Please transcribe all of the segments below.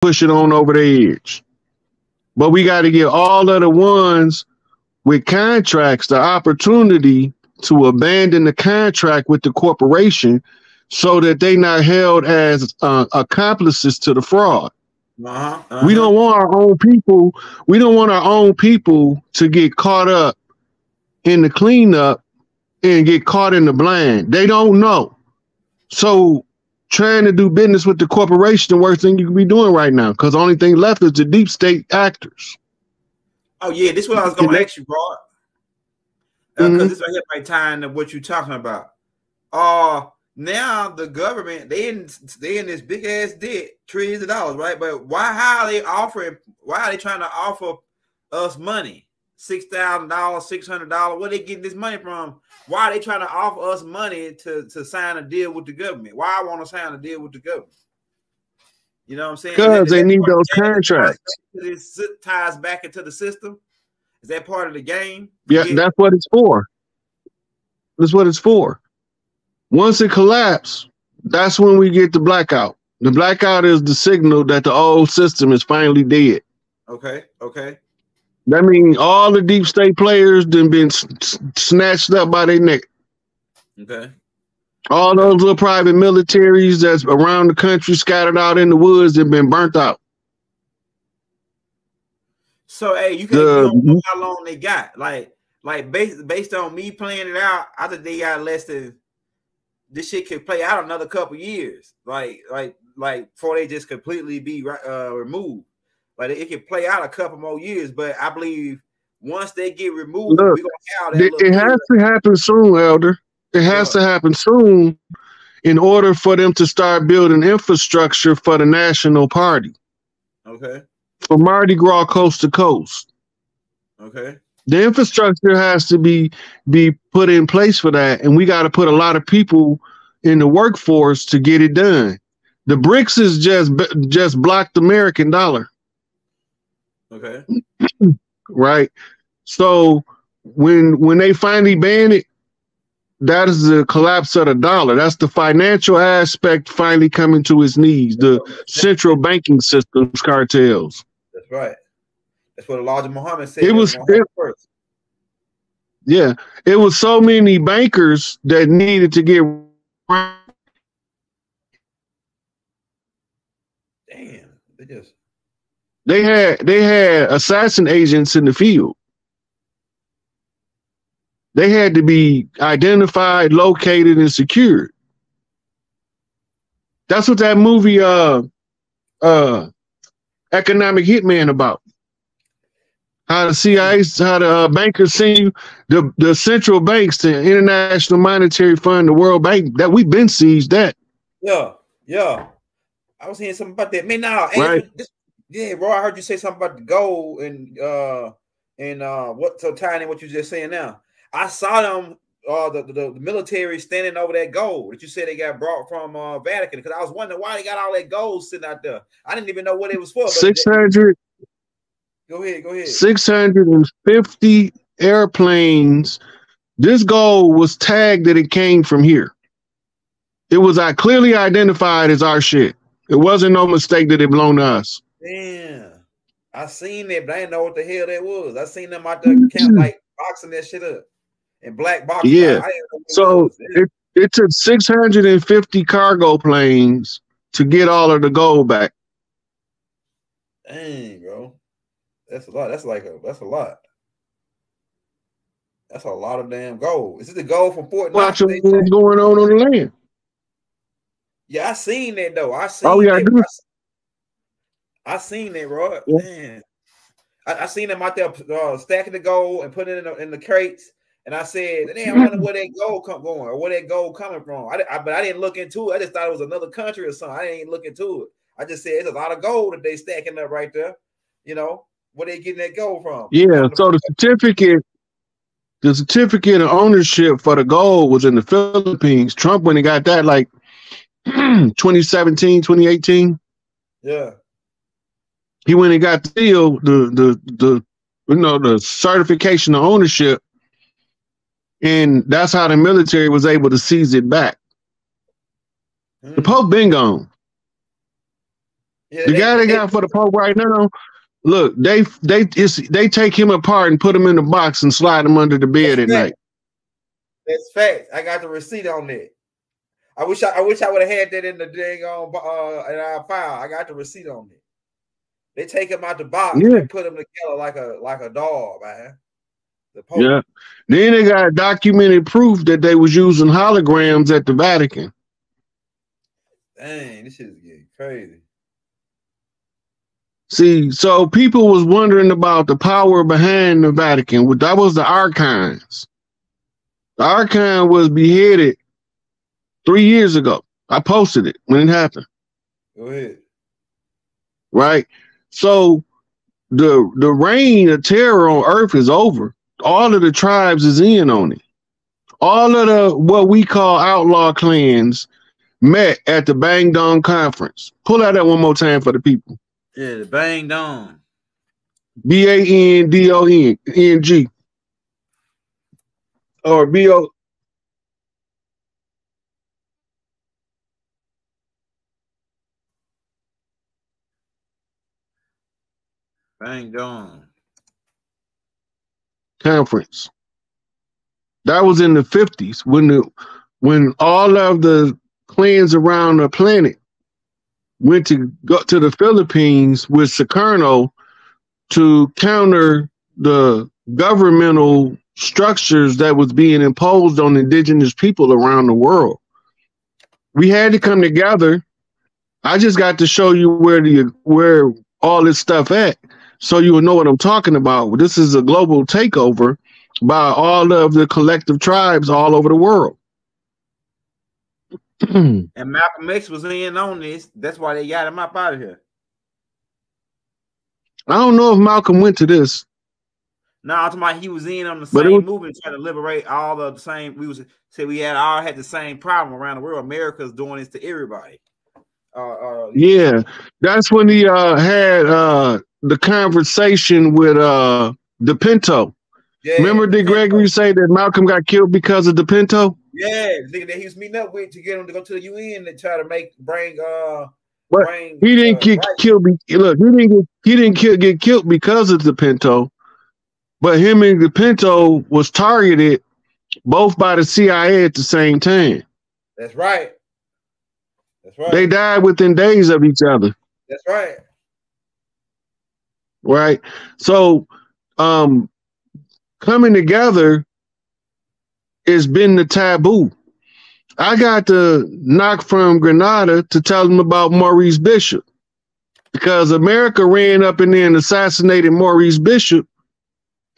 push it on over the edge. But we got to give all of the ones with contracts the opportunity to abandon the contract with the corporation so that they not held as accomplices to the fraud. We don't want our own people. We don't want our own people to get caught up in the cleanup and get caught in the blind. They don't know. So trying to do business with the corporation, the worst thing you can be doing right now, because the only thing left is the deep state actors. Oh yeah, this is what I was going to ask you, bro. Because this right here might tie into what you're talking about. Now the government they in this big ass debt, trillions of dollars, right? But how are they offering? Why are they trying to offer us money? $6,000, $600. Where they getting this money from? Why are they trying to offer us money to sign a deal with the government? Why I want to sign a deal with the government? You know what I'm saying? Because they need those contracts. It ties back into the system. Is that part of the game? Yeah, that's what it's for. That's what it's for. Once it collapses, that's when we get the blackout. The blackout is the signal that the old system is finally dead. Okay, okay. That means all the deep state players done been snatched up by their neck. Okay. All those little private militaries that's around the country scattered out in the woods have been burnt out. So, hey, you don't know how long they got. Like based on me playing it out, I think they got less than this shit could play out another couple years. Like before they just completely be removed. Like it can play out a couple more years, but I believe once they get removed, we're gonna have that. It has to happen soon, Elder. It has to happen soon in order for them to start building infrastructure for the national party. Okay. For Mardi Gras coast to coast. Okay. The infrastructure has to be put in place for that, and we got to put a lot of people in the workforce to get it done. The BRICS is just blocked the American dollar. Okay. Right. So when they finally ban it, that is the collapse of the dollar. That's the financial aspect finally coming to its knees. The central banking systems cartels. That's right. That's what Elijah Muhammad said. It was first. Yeah. It was so many bankers that needed to get. Damn. They had assassin agents in the field. They had to be identified, located, and secured. That's what that movie Economic Hitman about. How the CIA, how the bankers seen the central banks, the International Monetary Fund, the World Bank, that we've been seized that. Yeah. I was hearing something about that. Man, now, right. Roy, I heard you say something about the gold and what so tying in what you're just saying now. I saw them, the military standing over that gold that you said they got brought from Vatican, because I was wondering why they got all that gold sitting out there. I didn't even know what it was for. 600. Go ahead. 650 airplanes. This gold was tagged that it came from here. It was clearly identified as our shit. It wasn't no mistake that it belonged to us. Damn. I seen that, but I didn't know what the hell that was. I seen them out there camp like boxing that shit up. And black boxes. Yeah. So it took 650 cargo planes to get all of the gold back. Dang, bro. That's a lot. That's a lot. That's a lot of damn gold. Is it the gold from Fort Knox? What's going on the land? Yeah, I seen that though. I seen that, bro. Yeah. Man. I seen them out there stacking the gold and putting it in the crates. And I said, damn, I wonder where that gold going or where that gold coming from. But I didn't look into it. I just thought it was another country or something. I didn't look into it. I just said it's a lot of gold that they stacking up right there. You know, where they getting that gold from? Yeah. So the certificate of ownership for the gold was in the Philippines. Trump, when he got that, like 2017, 2018. Yeah. He went and got the deal, the certification of ownership, and that's how the military was able to seize it back. The Pope been gone. Yeah, The guy they got for the Pope right now, look, they take him apart and put him in a box and slide him under the bed at night. That's facts. I got the receipt on that. I wish I would have had that in the dang on in our file. I got the receipt on it. They take him out the box and put him together like a dog, man. The Pope. Yeah. Then they got documented proof that they was using holograms at the Vatican. Dang, this shit is getting crazy. See, so people was wondering about the power behind the Vatican. That was the archons. The archon was beheaded 3 years ago. I posted it when it happened. Go ahead. Right? So the reign of terror on earth is over. All of the tribes is in on it. All of the what we call outlaw clans met at the Bang Dong conference. Pull that up one more time for the people. Yeah, the Bang Dong. BANDONG. Or BO. Bang Dong Conference. That was in the 50s when all of the clans around the planet went to go to the Philippines with Sukarno to counter the governmental structures that was being imposed on indigenous people around the world. We had to come together. I just got to show you where all this stuff at, so you will know what I'm talking about. This is a global takeover by all of the collective tribes all over the world. And Malcolm X was in on this. That's why they got him up out of here. I don't know if Malcolm went to this. No, I'm talking about he was in on the same movement trying to liberate all of the same. We all had the same problem around the world. America's doing this to everybody. Yeah, that's when he had the conversation with the Pinto. Yeah, remember did Gregory say that Malcolm got killed because of the Pinto? Yeah, nigga that he was meeting up with to get him to go to the UN and try to bring he didn't get killed. Look, he didn't get killed because of the Pinto, but him and the Pinto was targeted both by the CIA at the same time. That's right. That's right. They died within days of each other. That's right. Right. So, coming together has been the taboo. I got to knock from Grenada to tell them about Maurice Bishop because America ran up in there and assassinated Maurice Bishop,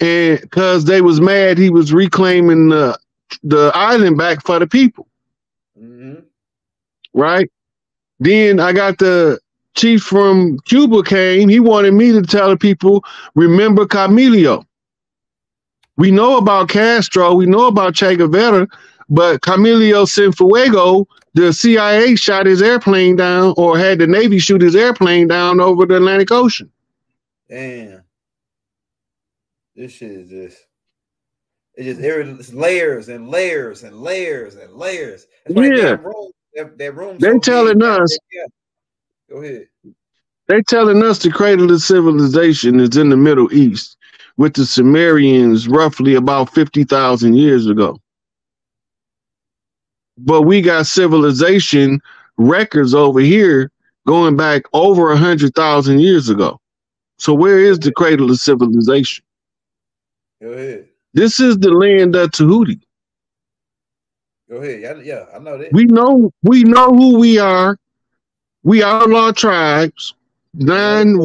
and because they was mad he was reclaiming the island back for the people. Mm-hmm. Right. Then I got the chief from Cuba came. He wanted me to tell the people, remember Camilo. We know about Castro, we know about Che Guevara, but Camilo Cienfuegos, the CIA shot his airplane down, or had the Navy shoot his airplane down over the Atlantic Ocean. Damn. This shit is just, it's layers and layers and layers and layers. That's why that room they telling us. Yeah. Go ahead. They telling us the cradle of civilization is in the Middle East with the Sumerians roughly about 50,000 years ago. But we got civilization records over here going back over 100,000 years ago. So where is the cradle of civilization? Go ahead. This is the land of Tahuti. Go ahead. Yeah, I know that. We know who we are. We outlaw tribes, non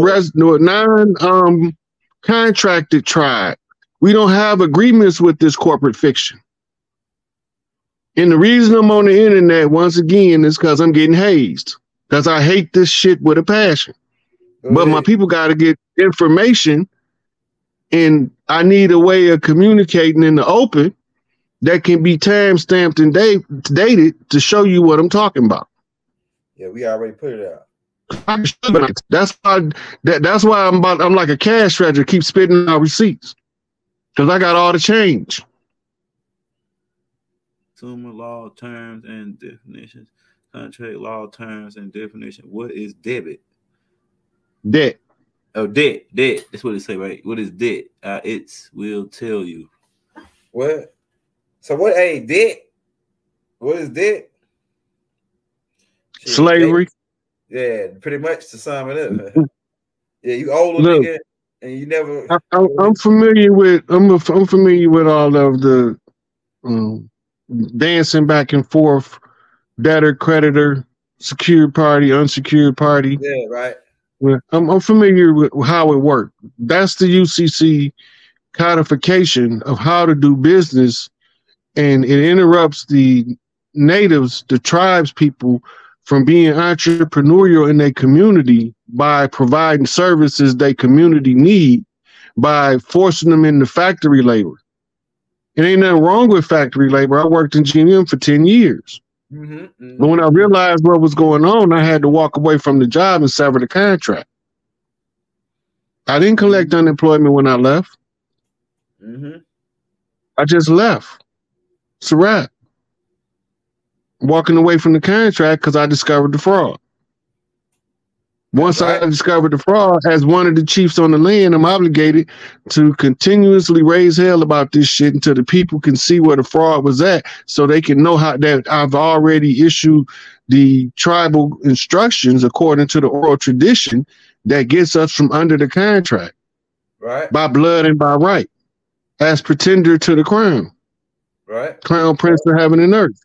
contracted tribe. We don't have agreements with this corporate fiction. And the reason I'm on the internet once again is because I'm getting hazed. Because I hate this shit with a passion. But my people got to get information, and I need a way of communicating in the open that can be time-stamped and dated to show you what I'm talking about. Yeah, we already put it out. That's why I'm like a cash register, keep spitting out receipts. Because I got all the change. Consumer law terms and definitions. Contract law terms and definition. What is debit? Debt. Oh, debt. That's what it say, right? What is debt? It will tell you. What? So what? Hey, debt. What is debt? Slavery. Yeah, pretty much to sum it up. Yeah, you old nigga, and you never. I'm familiar with. I'm familiar with all of the dancing back and forth, debtor, creditor, secured party, unsecured party. Yeah, right. I'm familiar with how it worked. That's the UCC codification of how to do business, and it interrupts the natives, the tribes people, from being entrepreneurial in their community by providing services they community need by forcing them into factory labor. It ain't nothing wrong with factory labor. I worked in GM for 10 years. But when I realized what was going on, I had to walk away from the job and sever the contract. I didn't collect unemployment when I left. I just left. It's a wrap. Walking away from the contract because I discovered the fraud. Once I discovered the fraud, as one of the chiefs on the land, I'm obligated to continuously raise hell about this shit until the people can see where the fraud was at, so they can know how that I've already issued the tribal instructions according to the oral tradition that gets us from under the contract, right? By blood and by right, as pretender to the crown, right? Crown Prince of heaven and earth,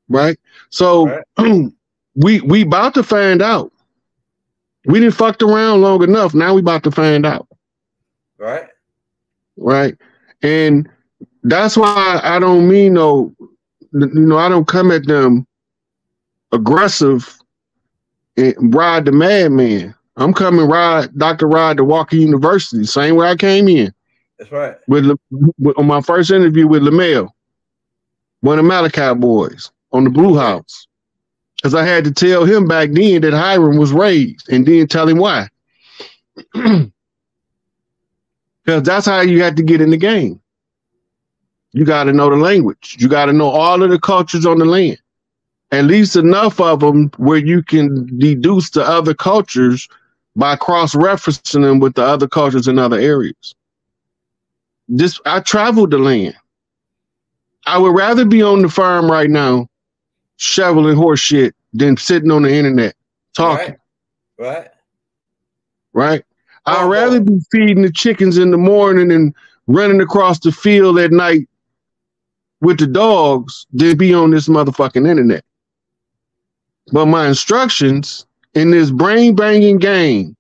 right? So we about to find out. We didn't fucked around long enough. Now we about to find out. Right. Right. And that's why I don't mean I don't come at them aggressive and ride the madman. I'm coming Dr. Ride to Walker University, same way I came in. That's right. On my first interview with LaMel, one of Malachi boys on the Blue House. Because I had to tell him back then that Hiram was raised and then tell him why. Because that's how you have to get in the game. You got to know the language. You got to know all of the cultures on the land. At least enough of them where you can deduce the other cultures by cross-referencing them with the other cultures in other areas. I traveled the land. I would rather be on the farm right now shoveling horse shit than sitting on the internet talking. Right. I'd rather be feeding the chickens in the morning and running across the field at night with the dogs than be on this motherfucking internet. But my instructions in this brain banging game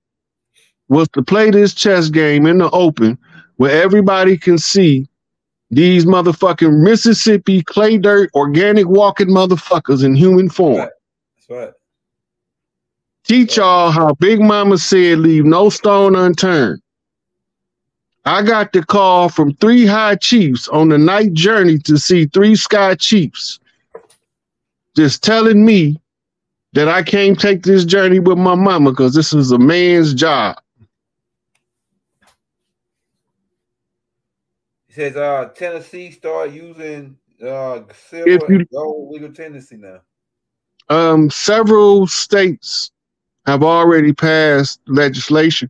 was to play this chess game in the open where everybody can see these motherfucking Mississippi clay dirt organic walking motherfuckers in human form. That's right. Teach y'all how Big Mama said leave no stone unturned. I got the call from 3 high chiefs on the night journey to see 3 sky chiefs just telling me that I can't take this journey with my mama because this is a man's job. Says Tennessee start using silver and gold legal tendency now. Several states have already passed legislation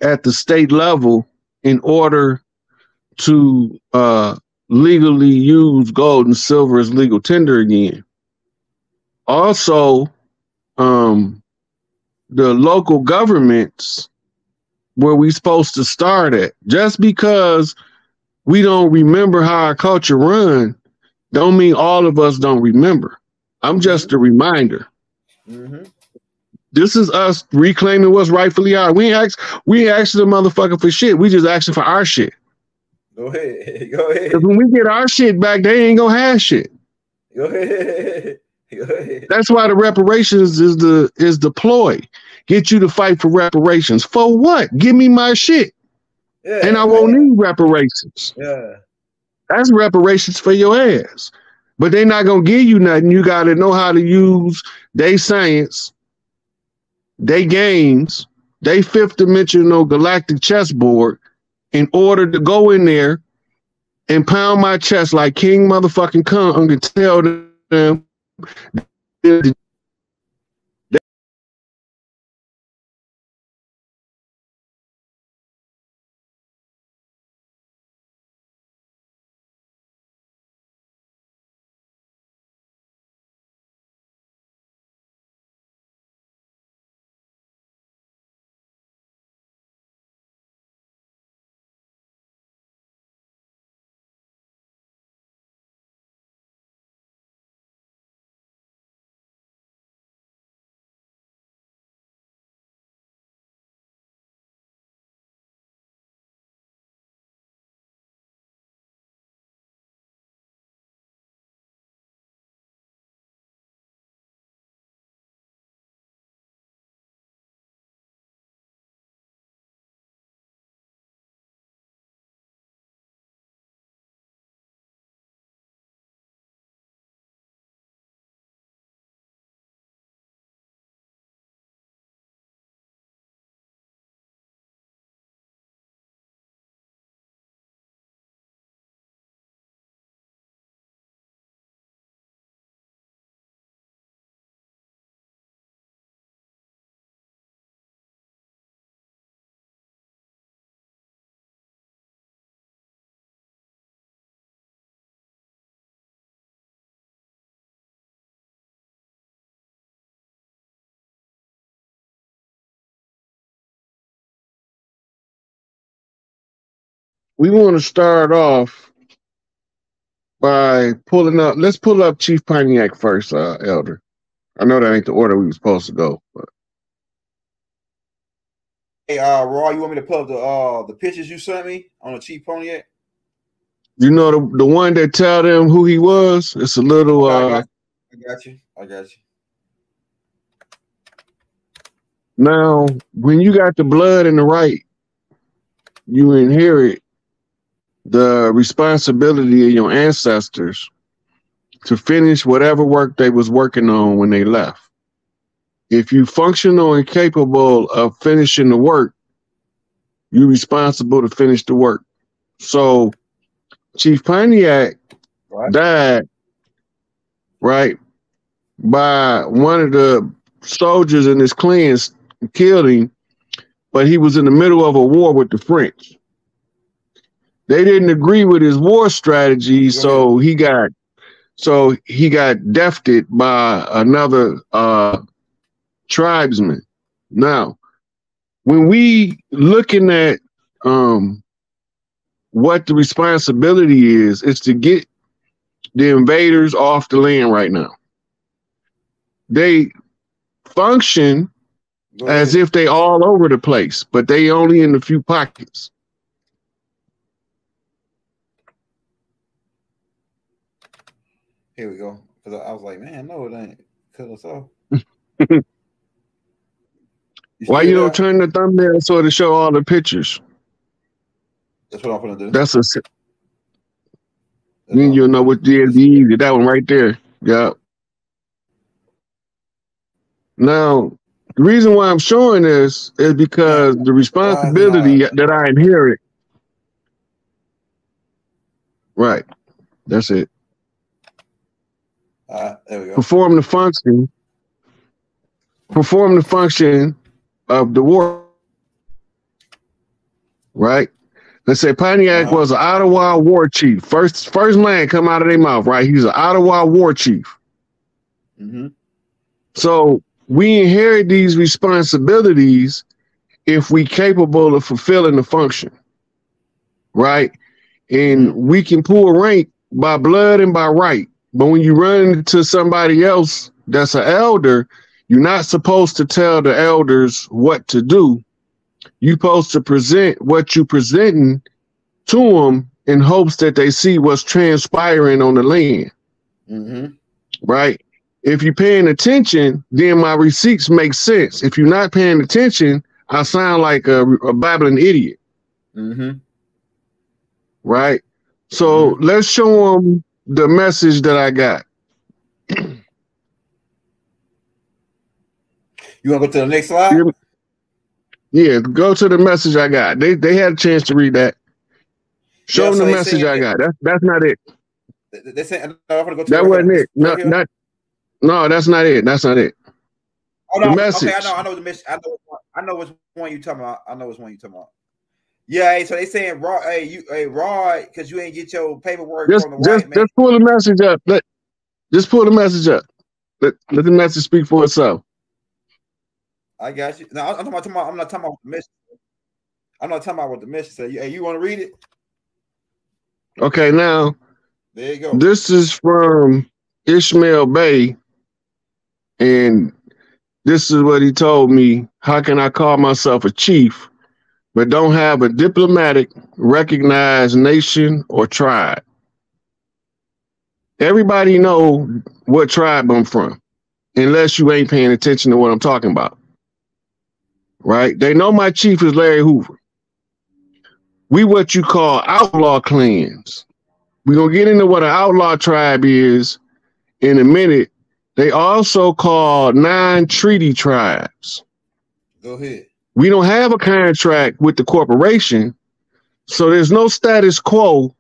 at the state level in order to legally use gold and silver as legal tender again. Also, the local governments where we supposed to start at, just because we don't remember how our culture run, don't mean all of us don't remember. I'm just a reminder. This is us reclaiming what's rightfully ours. We ain't asking the motherfucker for shit. We just asking for our shit. Go ahead. Go ahead. Because when we get our shit back, they ain't gonna have shit. Go ahead. Go ahead. That's why the reparations is the ploy. Get you to fight for reparations. For what? Give me my shit. Yeah, and I won't need reparations. Yeah. That's reparations for your ass. But they're not going to give you nothing. You got to know how to use their science, their games, their fifth dimensional galactic chessboard in order to go in there and pound my chest like King motherfucking Kong and tell them we want to start off by pulling up. Let's pull up Chief Pontiac first, Elder. I know that ain't the order we were supposed to go, but. Hey, Raw, you want me to pull up the pictures you sent me on the Chief Pontiac? You know the one that tell them who he was? It's a little I got you. Now, when you got the blood in the right, you inherit the responsibility of your ancestors to finish whatever work they was working on when they left. If you functional and capable of finishing the work, you're responsible to finish the work. So Chief Pontiac died, right, by one of the soldiers in his clans killed him, but he was in the middle of a war with the French. They didn't agree with his war strategy, so he got defted by another tribesman. Now, when we looking at what the responsibility is to get the invaders off the land right now. They function as if they all over the place, but they only in a few pockets. Here we go. Because I was like, man, no, it ain't. Cut us off. Why you don't turn the thumbnail so to show all the pictures? That's what I'm gonna do. That's then you'll know what is easy. That one right there. Yeah. Now, the reason why I'm showing this is because the responsibility that I inherit. Right. That's it. There we go. Perform the function of the war. Right? Let's say Pontiac was an Ottawa war chief. First man come out of their mouth, right? He's an Ottawa war chief. So we inherit these responsibilities if we capable of fulfilling the function, right? And we can pull rank by blood and by right. But when you run into somebody else that's an elder, you're not supposed to tell the elders what to do. You're supposed to present what you're presenting to them in hopes that they see what's transpiring on the land. Right? If you're paying attention, then my receipts make sense. If you're not paying attention, I sound like a babbling idiot. Right? So let's show them the message that I got. You want to go to the next slide? Yeah, go to the message I got. They had a chance to read that. Show them the message I got. That's not it. They say, no, I'm gonna go to that wasn't it. No, that's not it. That's not it. Oh no, the message. Okay, I know the message. I know which one you talking about. Yeah, so they saying Raw, Raw, because you ain't get your paperwork from the white man. Just pull the message up. Just pull the message up. Let the message speak for itself. I got you. No, I'm not talking about the message. I'm not talking about what the message said. Hey, you want to read it? Okay, now there you go. This is from Ishmael Bey, and this is what he told me. How can I call myself a chief, but don't have a diplomatic, recognized nation or tribe? Everybody know what tribe I'm from, unless you ain't paying attention to what I'm talking about. Right? They know my chief is Larry Hoover. We what you call outlaw clans. We're going to get into what an outlaw tribe is in a minute. They also call non-treaty tribes. Go ahead. We don't have a contract with the corporation, so there's no status quo